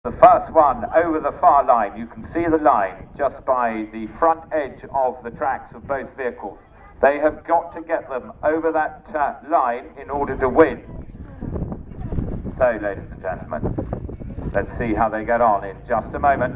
The first one over the far line. You can see the line just by the front edge of the tracks of both vehicles. They have got to get them over that line in order to win. So, ladies and gentlemen, let's see how they get on in just a moment.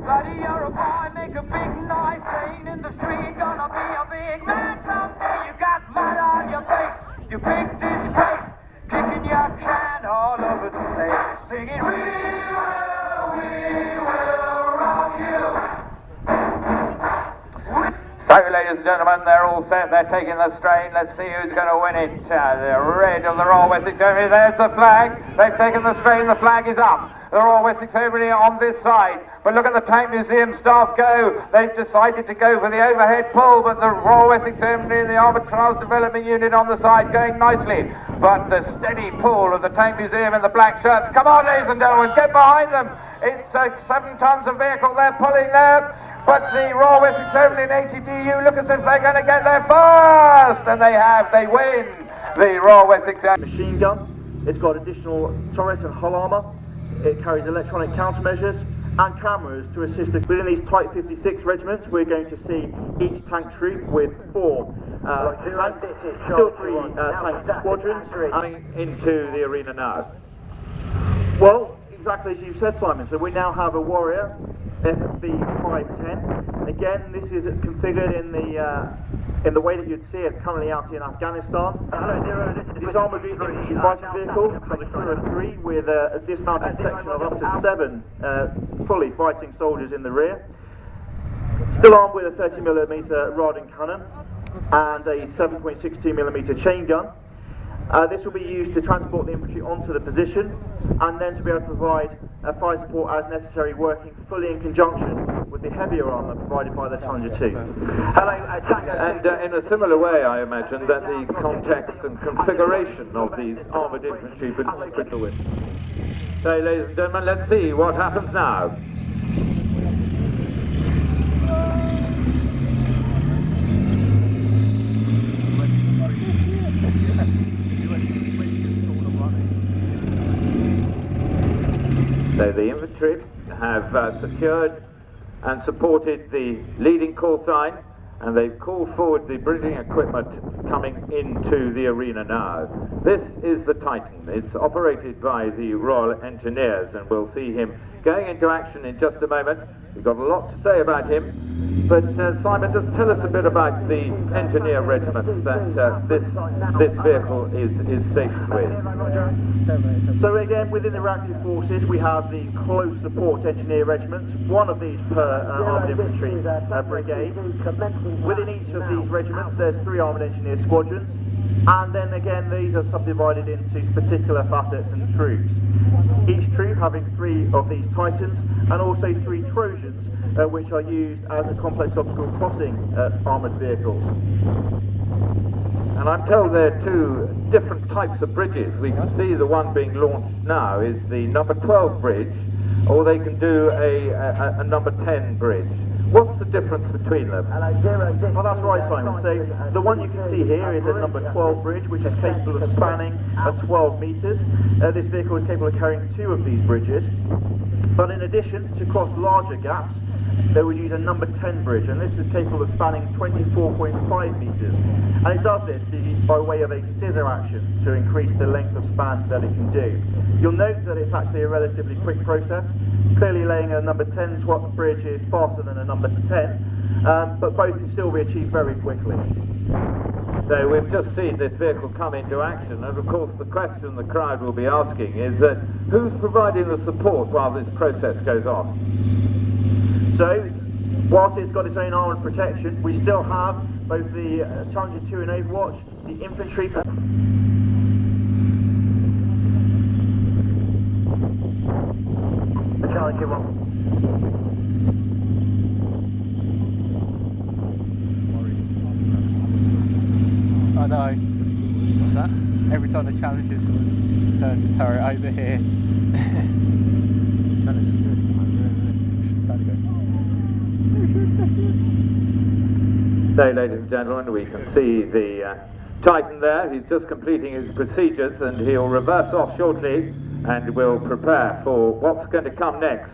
Buddy, you're a boy, make a big noise, playing in the street, gonna be a big man someday. You got mud on your face, you big disgrace, kicking your can all over the place, singing, we will rock you. So, ladies and gentlemen, they're all set, they're taking the strain, let's see who's going to win it. The red of the Royal Wessex Overley, there's the flag, they've taken the strain, the flag is up. The Royal Wessex Overley on this side, but look at the Tank Museum staff go. They've decided to go for the overhead pull, but the Royal Wessex Overley and the Armoured Trials Development Unit on the side going nicely. But the steady pull of the Tank Museum in the black shirts. Come on, ladies and gentlemen, get behind them. It's 7 tons of vehicle they're pulling there. But the Royal Wessex Overley and ATDU look as if they're going to get there first, and they have. They win the Royal Wessex machine gun. It's got additional turrets and hull armour. It carries electronic countermeasures and cameras to assist us. Within these Type 56 regiments, we're going to see each tank troop with 4 tanks, still 3 tank squadrons. Into the arena now. Well, exactly as you said, Simon. So we now have a Warrior FV 510. Again, this is configured in the way that you'd see it currently out in Afghanistan. This armoured infantry fighting vehicle has a crew of 3 with a dismounted section of up to 7 fully fighting soldiers in the rear. Still armed with a 30mm Radin cannon and a 7.62mm chain gun. This will be used to transport the infantry onto the position and then to be able to provide fire support as necessary, working fully in conjunction with the heavier armour provided by the Challenger 2. And in a similar way, I imagine that the context and configuration of these armoured infantry would critical with. So, ladies and gentlemen, let's see what happens now. So the infantry have secured and supported the leading call sign, and they've called forward the bridging equipment coming into the arena now. This is the Titan. It's operated by the Royal Engineers, and we'll see him going into action in just a moment. We've got a lot to say about him, but Simon, just tell us a bit about the engineer regiments that this vehicle is stationed with. So again, within the reactive forces, we have the close support engineer regiments, one of these per armoured infantry brigade. Within each of these regiments, there's 3 armoured engineer squadrons, and then again, these are subdivided into particular facets and troops. Each troop having 3 of these Titans, and also 3 Trojans, which are used as a complex obstacle crossing armoured vehicles. And I'm told there are 2 different types of bridges. We can see the one being launched now is the number 12 bridge, or they can do a number 10 bridge. What's the difference between them? Well, that's right, Simon. So the one you can see here is a number 12 bridge, which is capable of spanning 12 metres. This vehicle is capable of carrying 2 of these bridges. But in addition, to cross larger gaps, they would use a number 10 bridge, and this is capable of spanning 24.5 metres. And it does this by way of a scissor action to increase the length of span that it can do. You'll note that it's actually a relatively quick process. Clearly laying a number 10 bridge is faster than a number 10, but both can still be achieved very quickly. So we've just seen this vehicle come into action, and of course the question the crowd will be asking is that who's providing the support while this process goes on? So, whilst it's got its own armoured protection, we still have both the Challenger 2 and Overwatch, the infantry. The Challenger 1. I know. What's that? Every time the Challengers turn the turret over here. Challenger 2. So, ladies and gentlemen, we can see the Titan there. He's just completing his procedures and he'll reverse off shortly and will prepare for what's going to come next.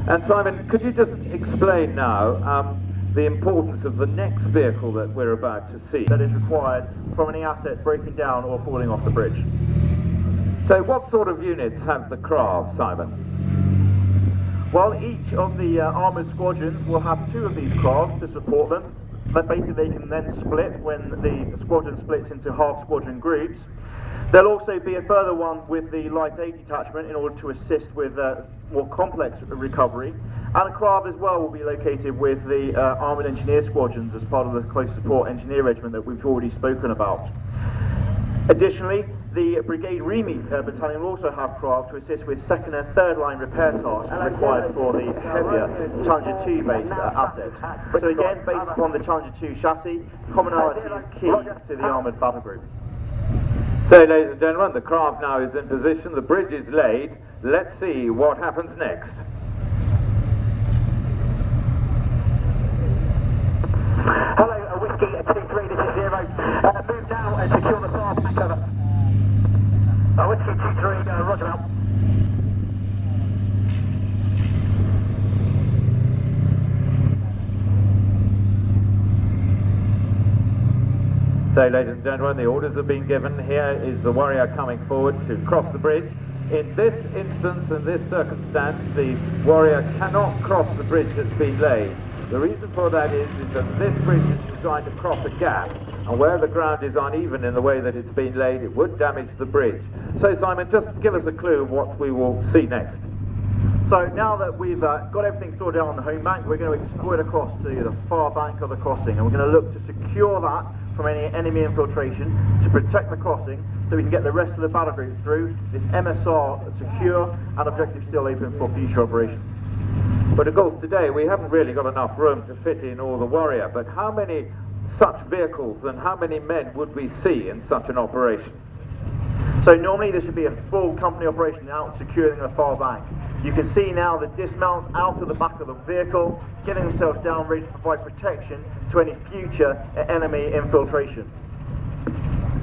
And Simon, could you just explain now the importance of the next vehicle that we're about to see? That is required from any assets breaking down or falling off the bridge. So what sort of units have the craft, Simon? Well, each of the armoured squadrons will have 2 of these crafts to support them. But basically they can then split when the squadron splits into half squadron groups. There'll also be a further one with the light aid detachment in order to assist with more complex recovery. And a craft as well will be located with the armoured engineer squadrons as part of the close support engineer regiment that we've already spoken about. Additionally, the Brigade Remit battalion will also have craft to assist with second and third line repair tasks required for the heavier Challenger 2 based assets. So again, based upon the Challenger 2 chassis, commonality is key to the armoured battle group. So, ladies and gentlemen, the craft now is in position, the bridge is laid. Let's see what happens next. Hello, Whiskey 23, this is 0. Move now and secure the far back cover. Whiskey 23, roger out. So, ladies and gentlemen, the orders have been given. Here is the Warrior coming forward to cross the bridge. In this instance, in this circumstance, the Warrior cannot cross the bridge that's been laid. The reason for that is that this bridge is designed to cross a gap, and where the ground is uneven in the way that it's been laid, it would damage the bridge. So, Simon, just give us a clue of what we will see next. So now that we've got everything sorted out on the home bank, we're going to exploit across to the far bank of the crossing, and we're going to look to secure that from any enemy infiltration, to protect the crossing, so we can get the rest of the battle group through, this MSR secure and objective still open for future operations. But of course today we haven't really got enough room to fit in all the Warrior, but how many such vehicles and how many men would we see in such an operation? So normally this would be a full company operation out securing the far bank. You can see now the dismounts out of the back of the vehicle, getting themselves down ready to provide protection to any future enemy infiltration.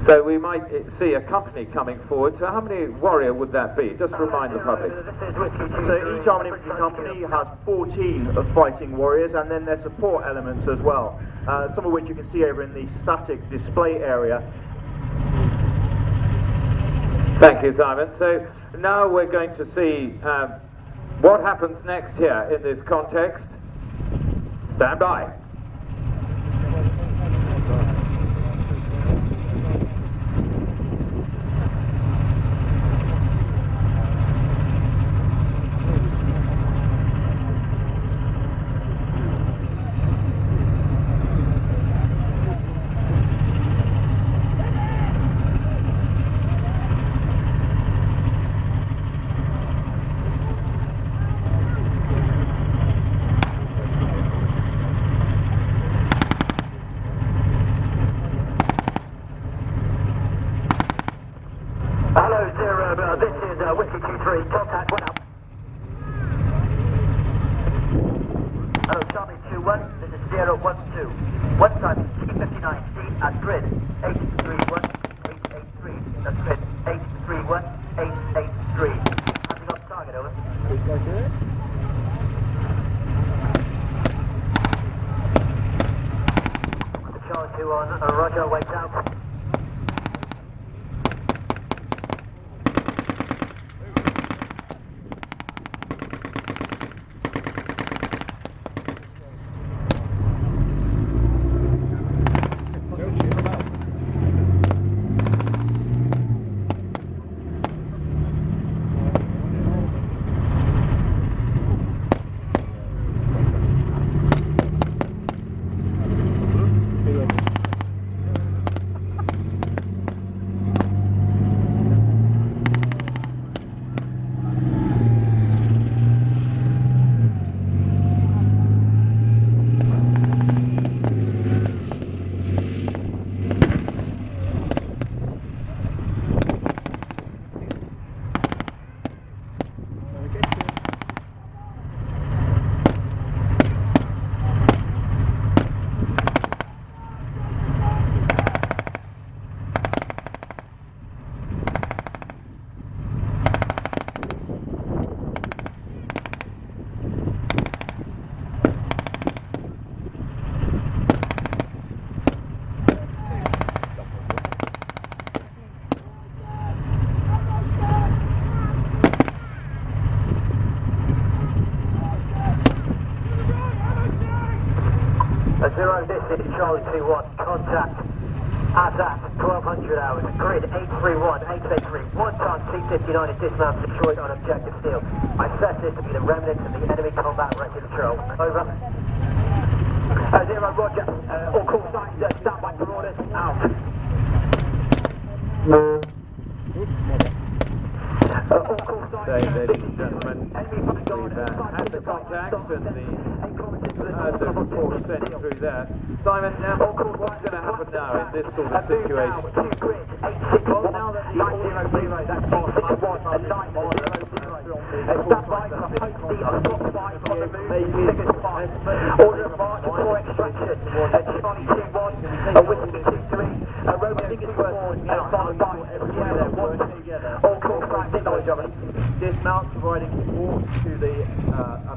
So we might see a company coming forward. So how many Warrior would that be? Just remind the public. So each armoured infantry company has 14 of fighting warriors, and then their support elements as well, some of which you can see over in the static display area. Thank you, Simon. So now we're going to see what happens next here in this context. Stand by. Hello, 0, this is Whiskey 23, contact, went up. Hello, Charlie 21, this is 012. One time, 59, C at grid, 831, 883. That's grid, 831, 883. Have you got target, over? Please go to it. Charlie 2 on, roger, wait out. 0, this is Charlie 21, contact at 1200 hours, grid 831, 883, 1 ton T-59 is dismounted, destroyed on objective steel. I assess this to be the remnants of the enemy combat wreckage patrol. Over. 0, roger. All call signs, stand by for orders, out. All call signs, So, ladies and gentlemen, we've had the contacts and the report sent through there. Simon, now what's going to happen now in this sort of situation? Well, now that the audio that's passed order of march for extraction. Charlie 21, Whiskey 23, Romeo 64, followed by all call signs, acknowledge of it. dismount, providing support to the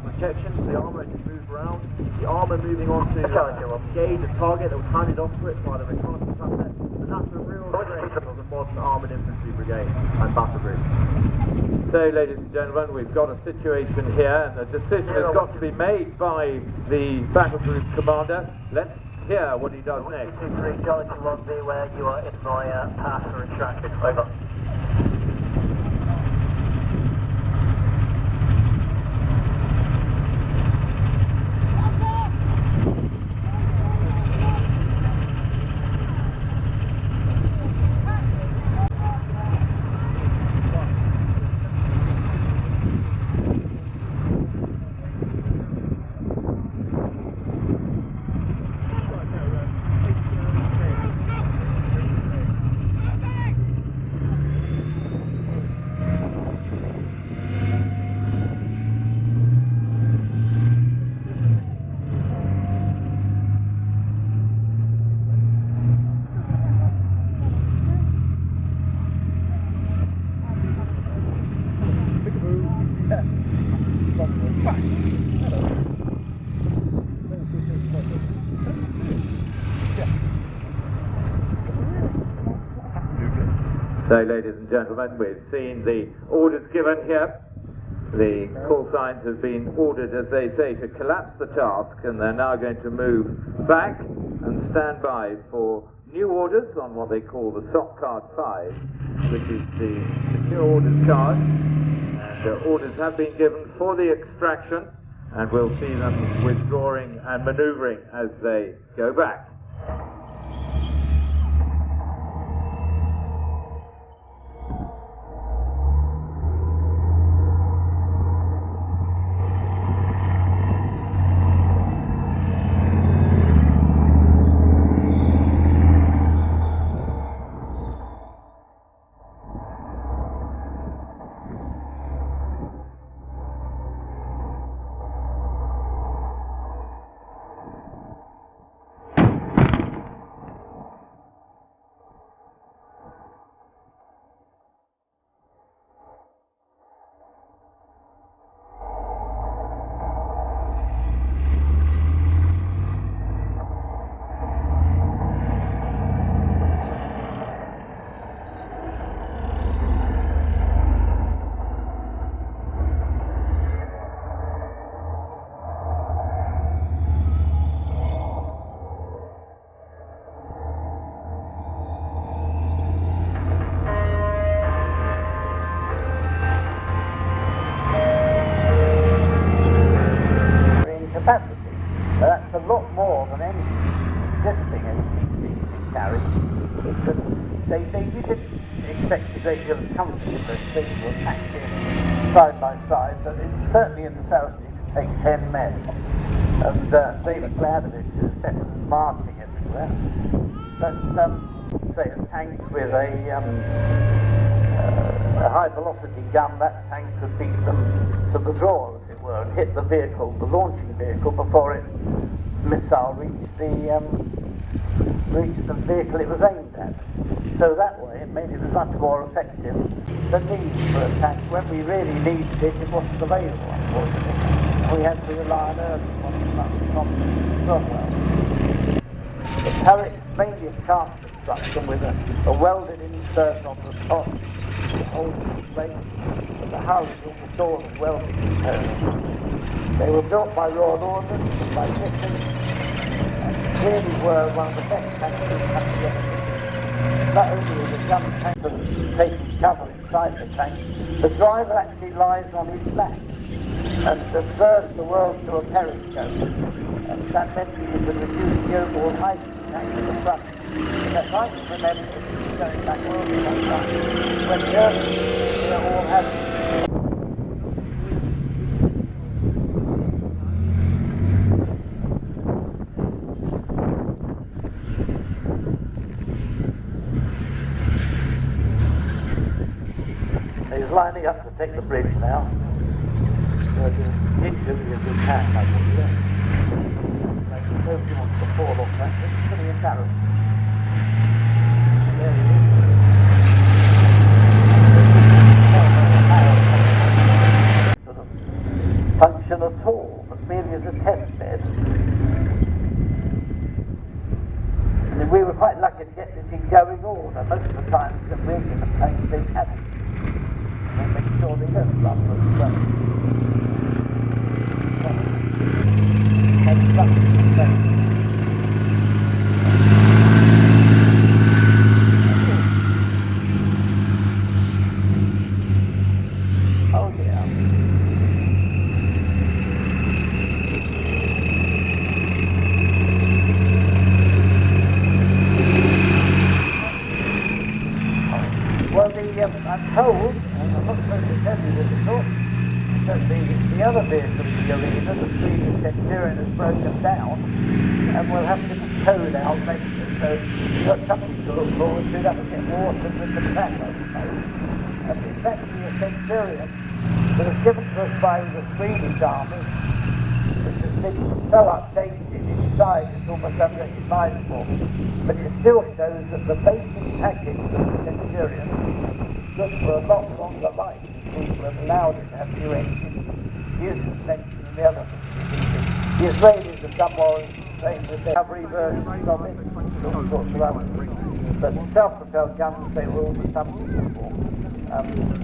protection, so the armour can move around. The armour moving on to engage a target that was handed off to it by the reconnaissance asset. And that's the real strength of the modern armoured infantry brigade and battle group. So, ladies and gentlemen, we've got a situation here, and a decision has got to be made by the battle group commander. Let's hear what he does next. 23, Charlie 21, be where you are in my path for extraction. Over. So, ladies and gentlemen, we've seen the orders given here. The call signs have been ordered, as they say, to collapse the task, and they're now going to move back and stand by for new orders on what they call the SOC Card 5, which is the secure orders card. And orders have been given for the extraction, and we'll see them withdrawing and manoeuvring as they go back. Capacity. But that's a lot more than any existing ATC carry. They didn't expect a great deal of comfort if those things were packed in side by side, but certainly in the south you could take 10 men. And they were glad of it to set them marching everywhere. But say a tank with a high velocity gun, that tank could beat them to the draw, as it were, and hit the vehicle, the launching vehicle, before its missile reached the vehicle it was aimed at. So that way it made it much more effective. The need for a tank, when we really needed it, it wasn't available, unfortunately. We had to rely on early ones, well. The turret is mainly a cast construction with a welded insert on the top to hold it straight, but the hull is almost all of welded components. They were built by Royal Ordnance and by Dickens, and clearly were one of the best tanks we've come together. Not only is a gun tank taking cover inside the tank, the driver actually lies on his back and observes the world through a periscope. And that meant we could reduce the overall height of the tank at the front. And as I can remember, going back all the time, when the Earth we all had. He's lining up to take the bridge now. So it's as we can, I think. Nobody wants to fall off that. It's pretty embarrassing. There he is. Sort of function at all, but merely as a test bed. And we were quite lucky to get this in going order. Most of the time, the rig and the tank, they had it. And make sure they don't run for the sun. Oh yeah. Well, I'm told, and I'm not supposed to tell you this at all, that the other vehicle in the arena, the Swedish Centurion, has broken down and will have to be towed out later. So you've got something to look forward to. That will get water with the track, I suppose. And it's actually a Centurion that was given to us by the Swedish Army, which has been so updated in size it's almost unrecognisable. But it still shows that the basic package of the Centurion good for a lot longer life. People have allowed it to have new engines, new suspension and the other things. The Israelis have done more saying that they have reversions of it, all sorts of others. But self-propelled guns, they were all the something before.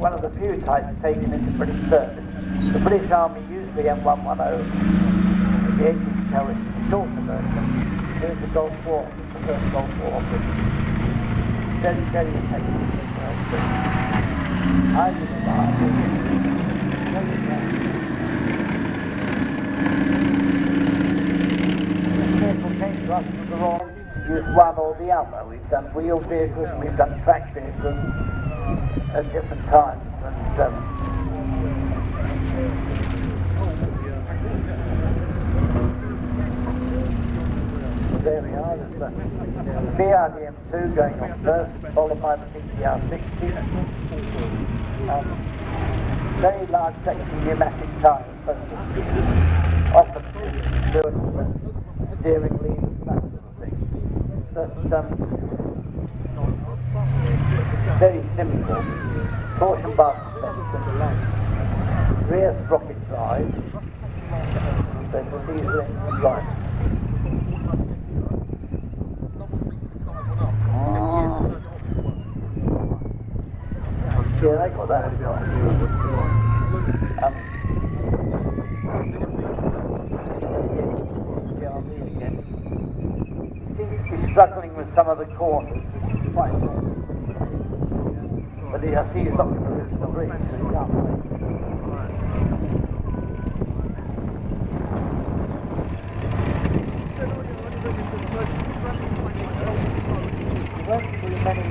One of the few types taken into British service. The British Army used the M110, the 18 carriage, the shorter version, during the Gulf War, the first Gulf War. Very, very effective. Highly reliable. The vehicle came to us from the wrong, use one or the other. We've done wheeled vehicles, we've done track vehicles at different times. And there we are, there's the BRDM2 going on first, followed by the PCR60. Very large section pneumatic tyres, often doing the steering levers and that sort of thing. But very simple. Torsion bar suspension, rear sprocket drive, then the diesel engine drive. Yeah, they got that. Seems to be struggling with some of the corners, which is quite normal. But I see he's not going to lose the bridge, so he can't wait. We won't see many.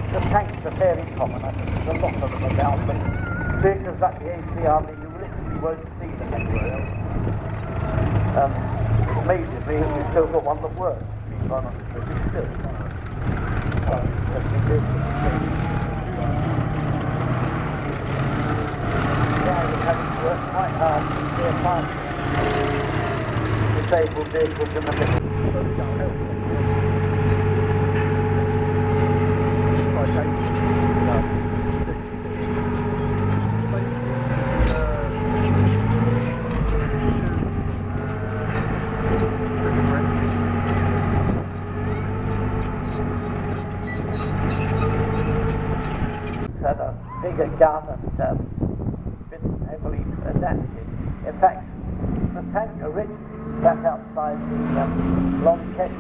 The tanks are fairly common, I think there's a lot of them about, but vehicles like the ACR, you literally won't see them anywhere else. It amazes me that we've still got one that works, to be quite honest with you, still. Yeah, we've had to work quite hard to clear time. Disabled vehicles in the middle. Had a bigger gun and been heavily adapted. In fact, the tank originally back outside the long test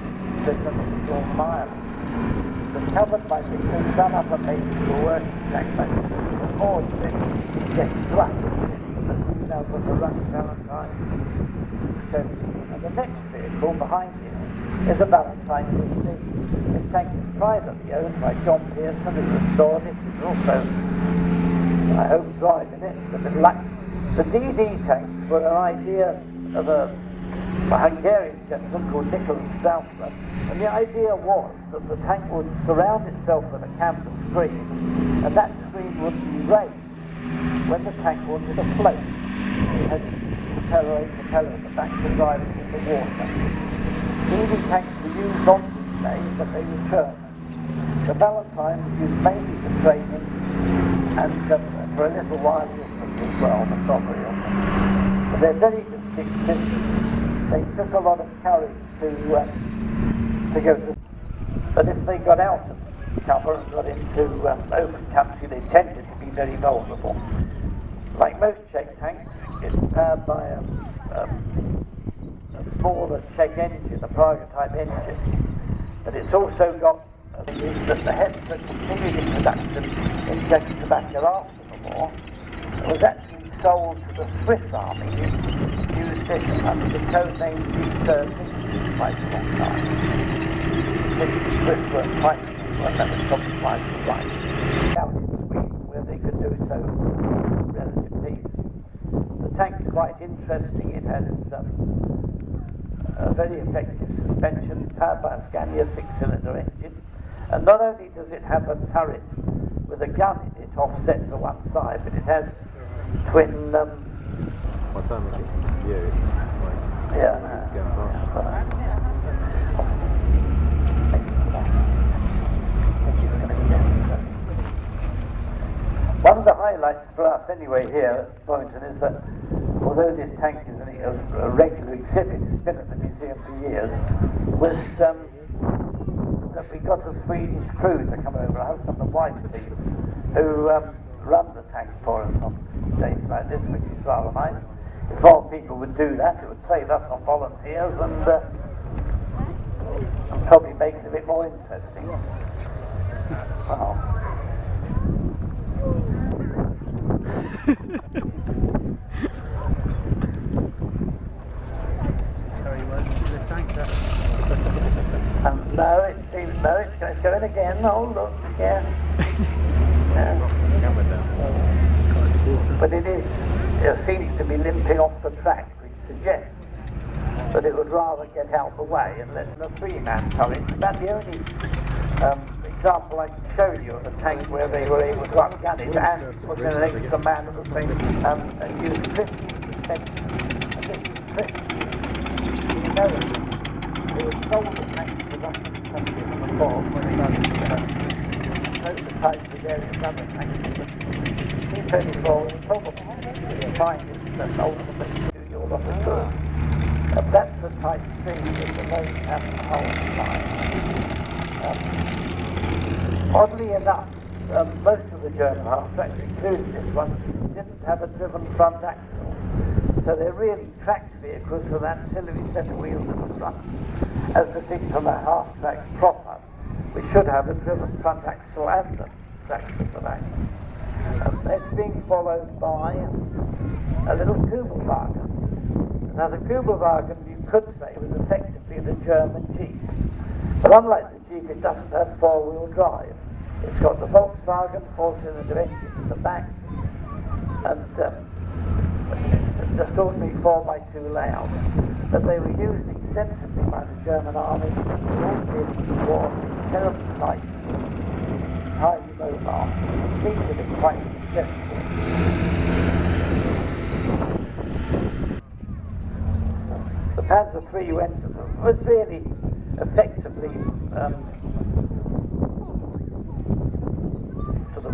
prison in Northern Ireland, discovered by people some other mates who were working tank maintenance before the get struck out of the Run Valentine. So, and the next vehicle behind him is a Valentine 15. This tank is privately owned by John Pearson, who restored it. He's also, I hope, driving it. The DD tanks were an idea of a Hungarian gentleman called Nicholas Southland, and the idea was that the tank would surround itself with a canvas screen, and that screen would be raised when the tank wanted to float. It had propeller at the back to drive it in the water. DD tanks were used on display, but they were German. The Valentine was used mainly for training, and for a little while as well, the robbery of them. But they're very distinctive. They took a lot of courage to go to, but if they got out of cover and got into open country, they tended to be very vulnerable. Like most Czech tanks, it's powered by a smaller Czech engine, a Praga-type engine, but it's also got that the Hepburn continued in production in Czechoslovakia after the war. It was actually sold to the Swiss army, who used it under the code name D-30 quite a long time. The Swiss weren't fighting, and that was probably quite right. Out in Sweden, where they could do it so relative peace. The tank's quite interesting. It has a very effective suspension, powered by a Scania 6-cylinder engine. And not only does it have a turret with a gun in it offset to one side, but it has twin one of the highlights for us anyway here at Bovington is that although this tank is a regular exhibit, it's been at the museum for years, was that we got a Swedish crew to come over, a husband and wife team, who run the tank for us on days like this, which is rather nice. If more people would do that, it would save us on volunteers and probably make it a bit more interesting. Wow. No, it seems it's going again. Oh, look, yeah. But it seems to be limping off the track, which suggests that it would rather get out the way and let the three-man turret. That's the only example I can show you of a tank where they were able to ungun it and put in an extra man at the same and use 50%. You know, it was sold the tank to the Russian country from the fall when they done prototypes with various other tanks. T-34 was probably the finest that ultimately do your lot of good. That's the type of thing that the Navy has the whole time. Oddly enough, most of the German half-tracks, including this one, didn't have a driven front axle. So they're really tracked vehicles with an ancillary set of wheels at the front, as distinct from a half-track proper, which should have a driven front axle and the tracks at the back. It's being followed by a little Kubelwagen. Now the Kubelwagen, you could say, was effectively the German Jeep. But unlike the Jeep, it doesn't have four-wheel drive. It's got the Volkswagen 4-cylinder engine in the back, and just ordinary 4x2 layout. But they were used extensively by the German army in all periods of war, terribly light, highly mobile, and seemed to be quite successful. The Panzer III was really effectively sort of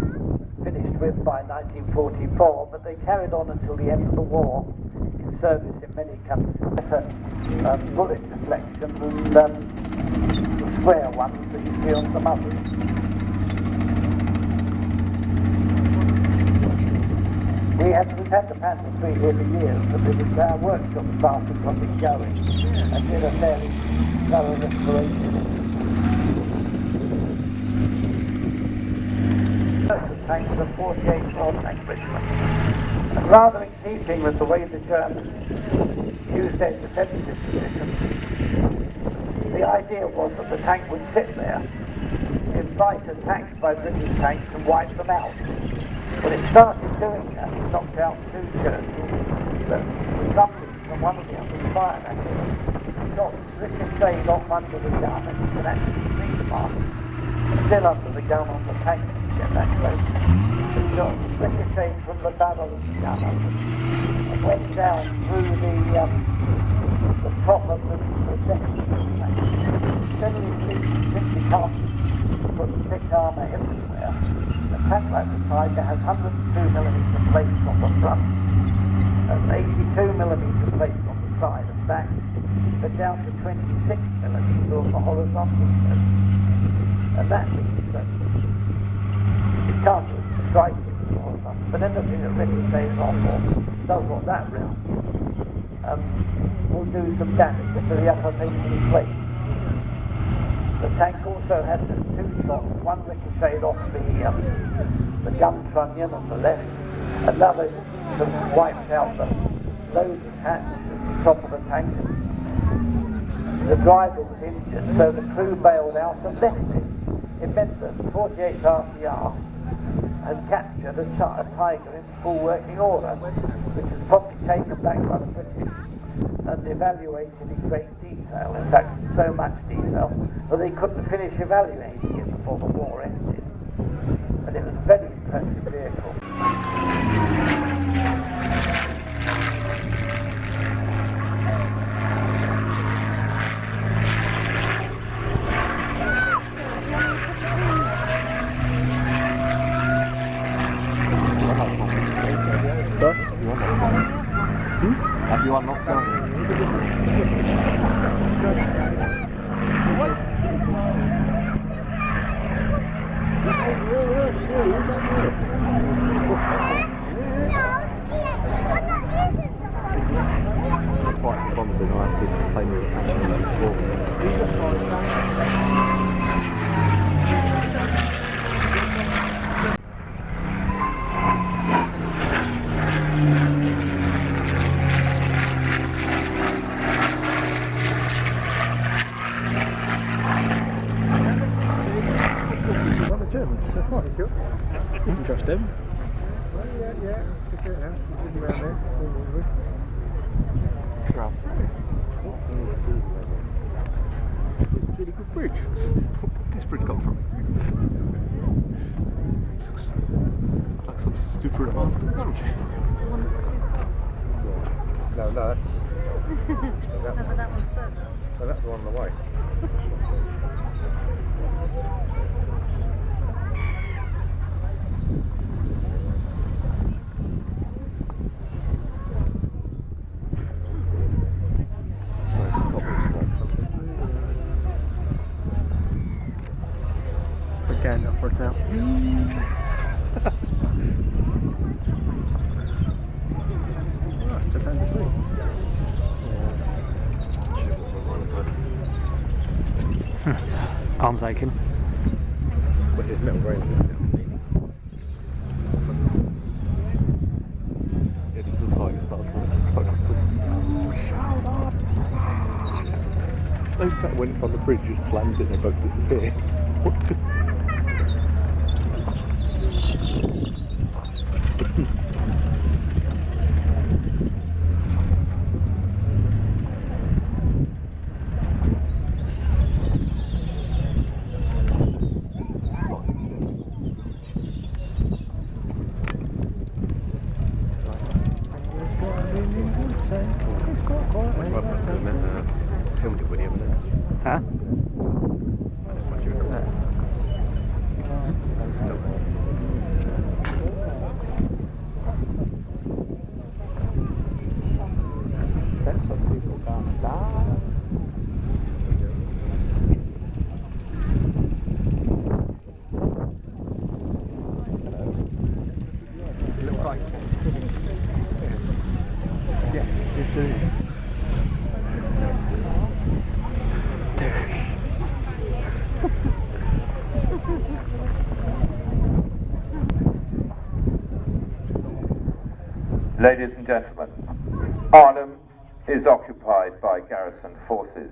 finished with by 1944, but they carried on until the end of the war in service in many countries. Better bullet deflection and the square ones that you see on some others. We've had the Panther 3 here for years, but it was our workshop staff that got it going and did a fairly thorough restoration. The tank was a 48 Ford tank Richmond. And rather in keeping with the way the Germans used their defensive positions, the idea was that the tank would sit there, invite attacks by British tanks and wipe them out. When it started doing that, it knocked out 2 Churchills, but for some reason one of the others fired at it. It got ricocheted off under the gun, and you can actually see the mark still under the gun on the tank when you get that close. It got ricocheted from the barrel of the gun and went down through the top of the deck of the tank. Generally speaking, simply can't put thick armour everywhere. A tank like the Tiger has 102mm plates on the front and 82mm plates on the side and back, but down to 26mm on the horizontal side. And that means that it can't just strike it with the horizontal, but anything that really stays off or does what that round will do some damage to the upper face of the plate. The tank also had 2 shots, one ricocheted off the gun trunnion on the left, another sort of wiped out the loading hatch at the top of the tank. The driver was injured, so the crew bailed out and left it. It meant that 48 RCR had captured a Tiger in full working order, which was probably taken back by the British and evaluated in great detail, in fact so much detail that they couldn't finish evaluating it before the war ended. And it was a very impressive vehicle. Have you unlocked them? Fight the bombs and I'll have to play with the tanks and explore them. They're fine, you can trust them. Well, yeah, check it out. Around there. It's a really good bridge. Where did this bridge come from? It looks like some super advanced technology. No, that's... but that one's further. Oh, that's the one on the way. Again, up for example. That's the time to sleep. Arms aching. What's this metal range? Yeah, just the Tiger starts in fact, when it's on the bridge, it just slams it and they both disappear. What the... Filmed it with the evidence. Huh? That's what you're doing. That's what people can't die. Look like Ladies and gentlemen, Arnhem is occupied by garrison forces,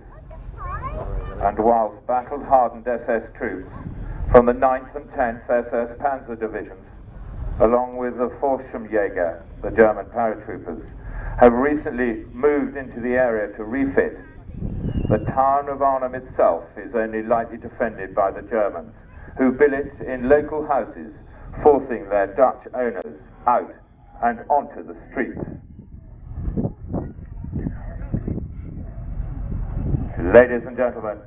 and whilst battle-hardened SS troops from the 9th and 10th SS Panzer Divisions, along with the Forschungsjäger, the German paratroopers, have recently moved into the area to refit, the town of Arnhem itself is only lightly defended by the Germans, who billet in local houses, forcing their Dutch owners out and onto the streets. Ladies and gentlemen,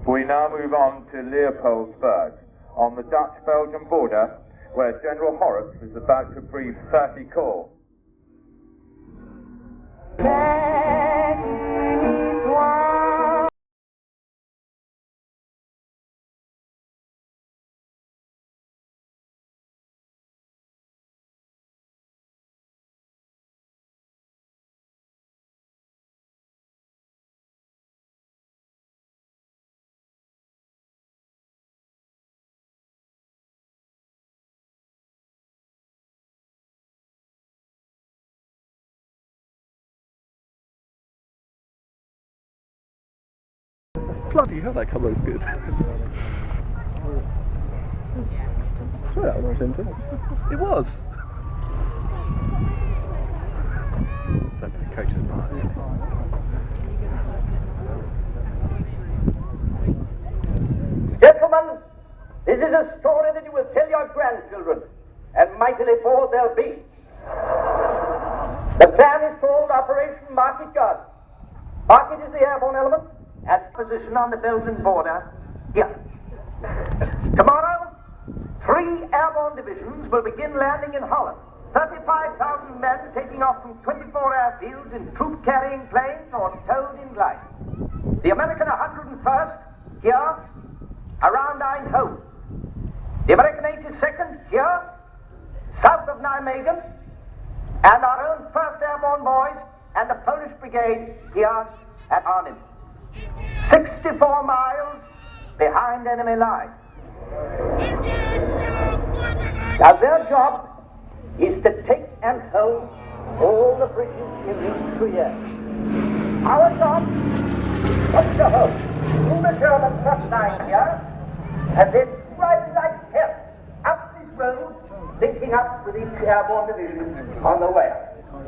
we now move on to Leopoldsburg, on the Dutch-Belgian border, where General Horrocks is about to brief 30 Corps. Bloody hell, that colour is good. I swear that one was in too. It was. Don't think the coach is behind. Gentlemen, this is a story that you will tell your grandchildren, and mightily proud they'll be. The plan is called Operation Market Guard. Market is the airborne element, at position on the Belgian border here. Tomorrow, 3 airborne divisions will begin landing in Holland. 35,000 men taking off from 24 airfields in troop-carrying planes or towed in glide. The American 101st here, around Eindhoven. The American 82nd here, south of Nijmegen, and our own 1st Airborne Boys and the Polish Brigade here at Arnhem. 64 miles behind enemy lines. Now their job is to take and hold all the bridges in these 3 years. Our job is to hold through the German front line here, and then ride like hell up this road, linking up with each airborne division on the way.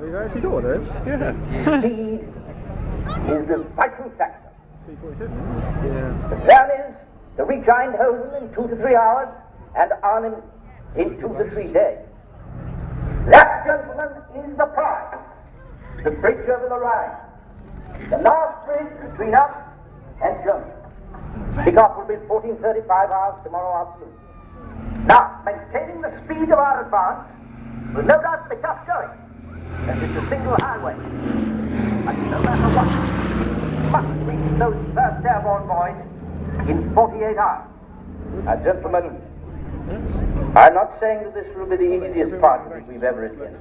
You actually got it? Yeah. Speed is the vital factor. Yeah. The plan is to reach Eindhoven in 2 to 3 hours and Arnhem in 2 to 3 days. That, gentlemen, is the prize. The bridge over the Rhine. The last bridge between us and Germany. Kickoff will be 14:35 hours tomorrow afternoon. Now, maintaining the speed of our advance will no doubt be tough going, as it's a single highway. But no matter what, must reach those 1st Airborne Boys in 48 hours. Now, gentlemen, I'm not saying that this will be the easiest part that we've ever attended,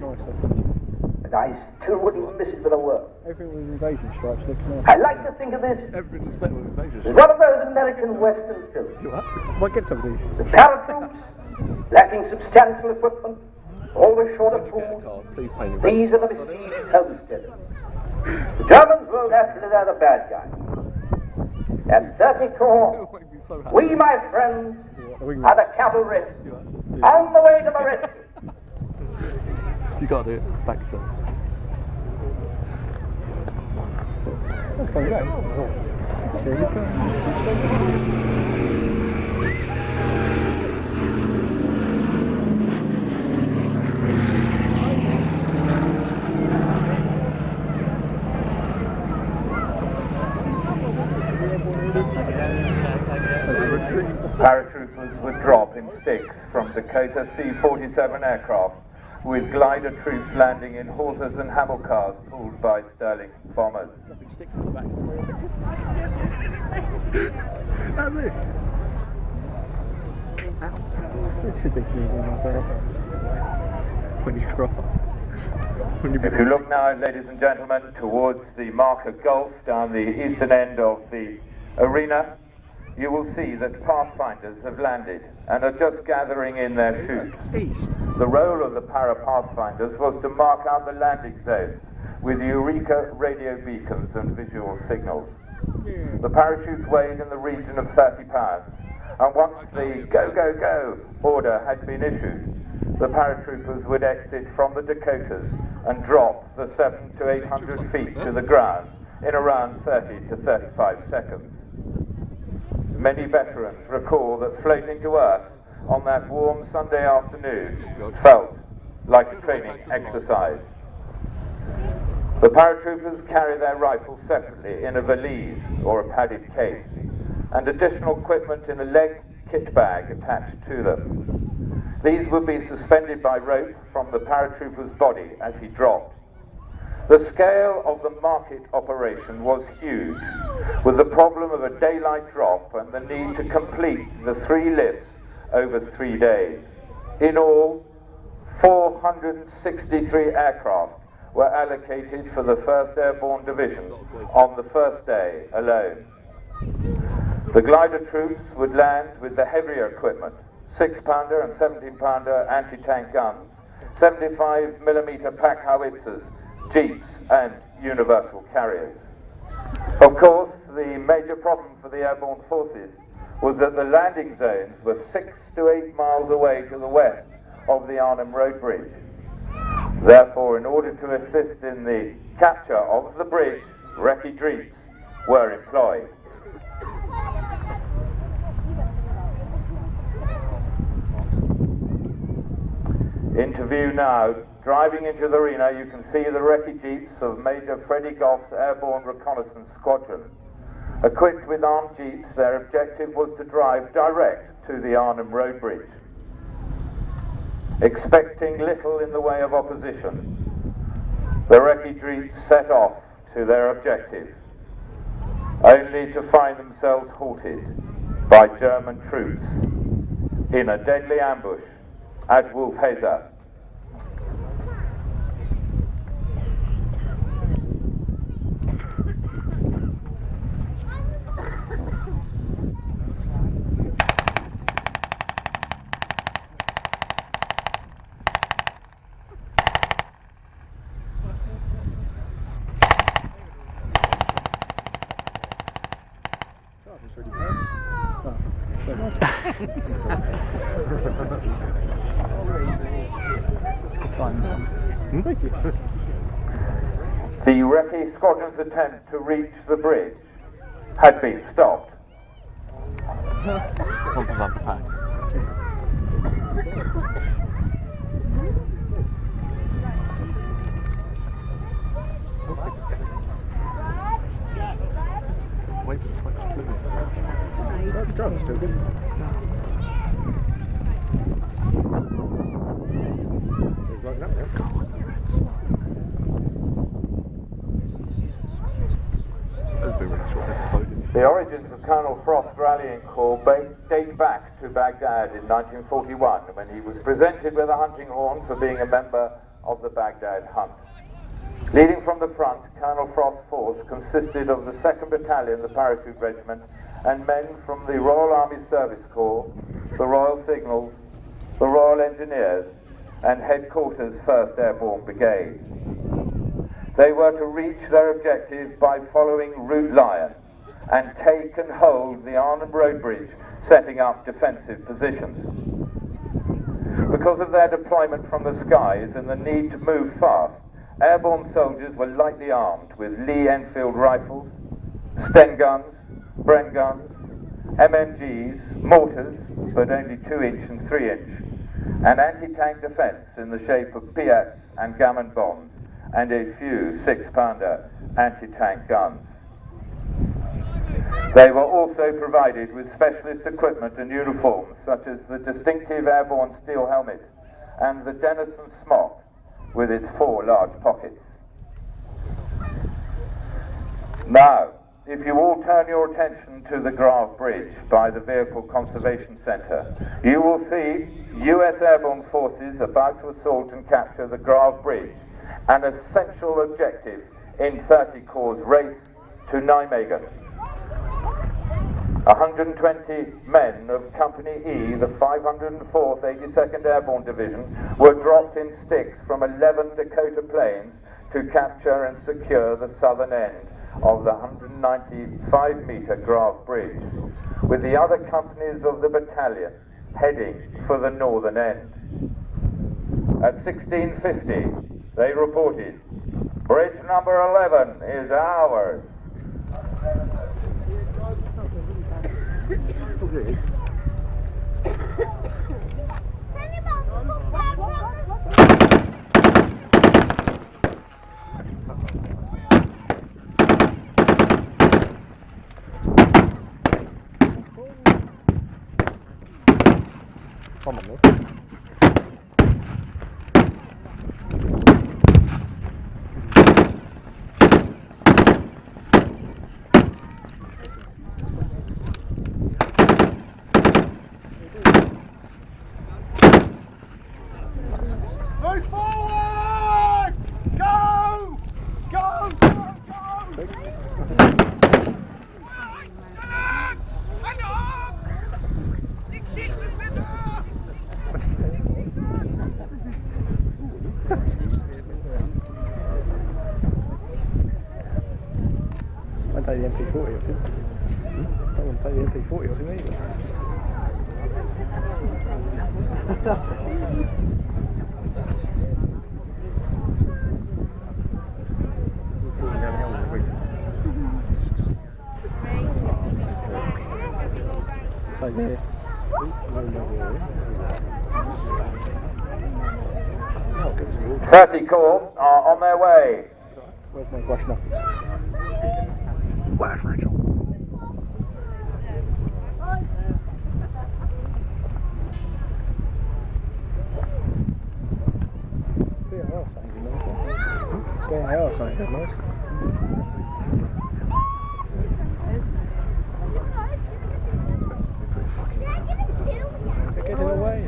but I still wouldn't miss it for the world. Everything with invasion stripes looks nice. I like to think of this Everything's better with invasion as stripes. one of those American Western films. You what? Might get some of these. The paratroops, lacking substantial equipment, always short of food, Please pay me. these are the besieged homesteaders. The Germans will naturally, they're the bad guys. And 30 Corps, we, my friends, are the cavalry on the way to the rescue. You gotta do it. Back yourself. That's kind of great. Here you go. Paratroopers would drop in sticks from Dakota C-47 aircraft, with glider troops landing in halters and Hamel cars pulled by Sterling bombers. How's this? Ow. It should be bleeding my face. When you cry. If you look now, ladies and gentlemen, towards the Marker Gulf down the eastern end of the arena, you will see that Pathfinders have landed and are just gathering in their chutes. East. The role of the para-pathfinders was to mark out the landing zones with Eureka radio beacons and visual signals. The parachutes weighed in the region of 30 pounds, and once the go, go, go order had been issued, the paratroopers would exit from the Dakotas and drop the 700 to 800 feet to the ground in around 30 to 35 seconds. Many veterans recall that floating to Earth on that warm Sunday afternoon felt like a training exercise. The paratroopers carry their rifles separately in a valise or a padded case, and additional equipment in a leg kit bag attached to them. These would be suspended by rope from the paratrooper's body as he dropped. The scale of the market operation was huge, with the problem of a daylight drop and the need to complete the 3 lifts over 3 days. In all, 463 aircraft were allocated for the 1st Airborne Division on the first day alone. The glider troops would land with the heavier equipment, 6-pounder and 17-pounder anti-tank guns, 75mm pack howitzers, jeeps and universal carriers. Of course, the major problem for the airborne forces was that the landing zones were 6 to 8 miles away to the west of the Arnhem Road Bridge. Therefore, in order to assist in the capture of the bridge, recce jeeps were employed. Into view now. Driving into the arena, you can see the recce jeeps of Major Freddie Goff's Airborne Reconnaissance Squadron. Equipped with armed jeeps, their objective was to drive direct to the Arnhem Road Bridge. Expecting little in the way of opposition, the recce jeeps set off to their objective, only to find themselves halted by German troops in a deadly ambush at Wolfheze. Thank you. The recce squadron's attempt to reach the bridge had been stopped. Wait for the switch to move. The drum's still good. The origins of Colonel Frost's rallying call date back to Baghdad in 1941, when he was presented with a hunting horn for being a member of the Baghdad Hunt. Leading from the front, Colonel Frost's force consisted of the 2nd Battalion, the Parachute Regiment, and men from the Royal Army Service Corps, the Royal Signals, the Royal Engineers, and Headquarters 1st Airborne Brigade. They were to reach their objective by following Route Lion and take and hold the Arnhem Road Bridge, setting up defensive positions. Because of their deployment from the skies and the need to move fast, airborne soldiers were lightly armed with Lee Enfield rifles, Sten guns, Bren guns, MMGs, mortars, but only 2-inch and 3-inch, and anti-tank defense in the shape of Piats and Gammon bombs, and a few 6-pounder anti-tank guns. They were also provided with specialist equipment and uniforms, such as the distinctive airborne steel helmet and the Denison smock with its 4 large pockets. Now, if you all turn your attention to the Grave Bridge by the Vehicle Conservation Center, you will see US Airborne Forces about to assault and capture the Grave Bridge, an essential objective in 30 Corps' race to Nijmegen. 120 men of Company E, the 504th 82nd Airborne Division, were dropped in sticks from 11 Dakota planes to capture and secure the southern end of the 195-meter Grave Bridge, with the other companies of the battalion heading for the northern end. At 16:50, they reported, "Bridge number 11 is ours." Come on, mate. Move forward! Go! Go! Go! Go! I take the MP40 off him. I want to take the MP40 off him either. Take there. 30 Corps are on their way. Where's my brush now? Where's Rachel? DHL something nice. DHL something nice. They're getting away.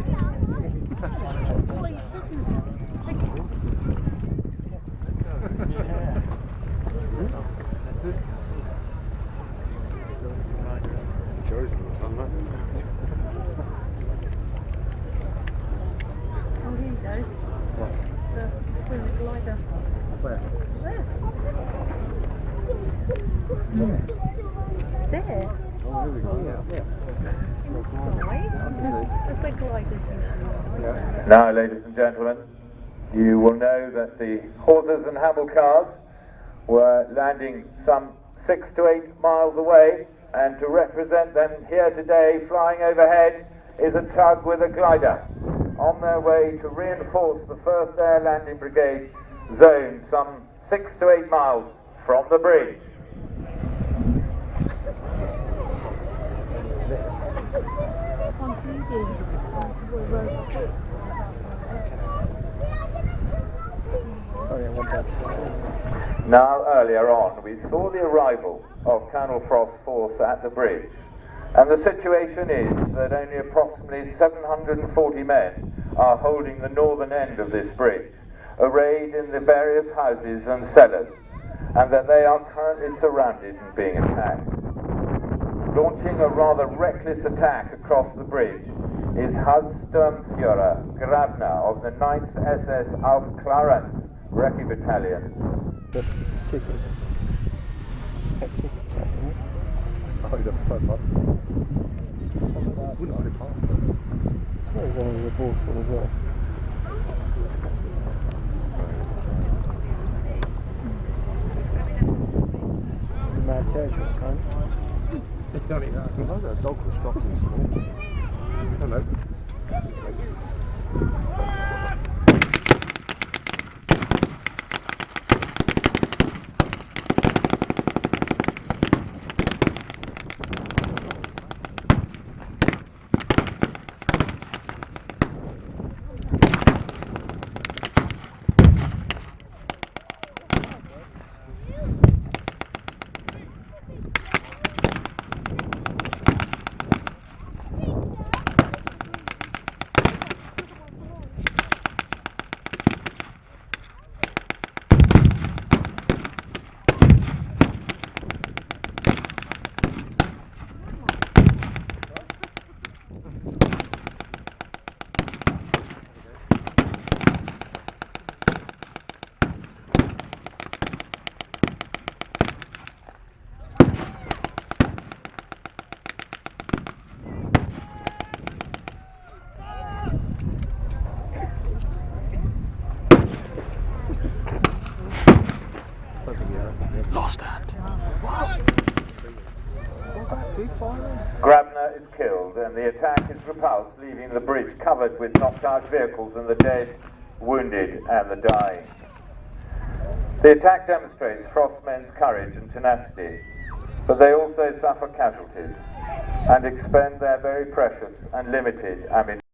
Now, ladies and gentlemen, you will know that the horses and handle cars were landing some 6 to 8 miles away, and to represent them here today flying overhead is a tug with a glider on their way to reinforce the 1st Air Landing Brigade zone some 6 to 8 miles from the bridge. Now, earlier on, we saw the arrival of Colonel Frost's force at the bridge, and the situation is that only approximately 740 men are holding the northern end of this bridge, arrayed in the various houses and cellars, and that they are currently surrounded and being attacked. Launching a rather reckless attack across the bridge is Hauptsturmführer Grabner of the 9th SS Auf Clarence Recce Battalion. Oh, that's the first time. Wouldn't have passed it. It's very one of the balls as well. Mad territory, son. Don't eat that. I got a dog which drops in small. Hello. Grabner is killed and the attack is repulsed, leaving the bridge covered with knocked-out vehicles and the dead, wounded and the dying. The attack demonstrates Frostmen's courage and tenacity, but they also suffer casualties and expend their very precious and limited ammunition.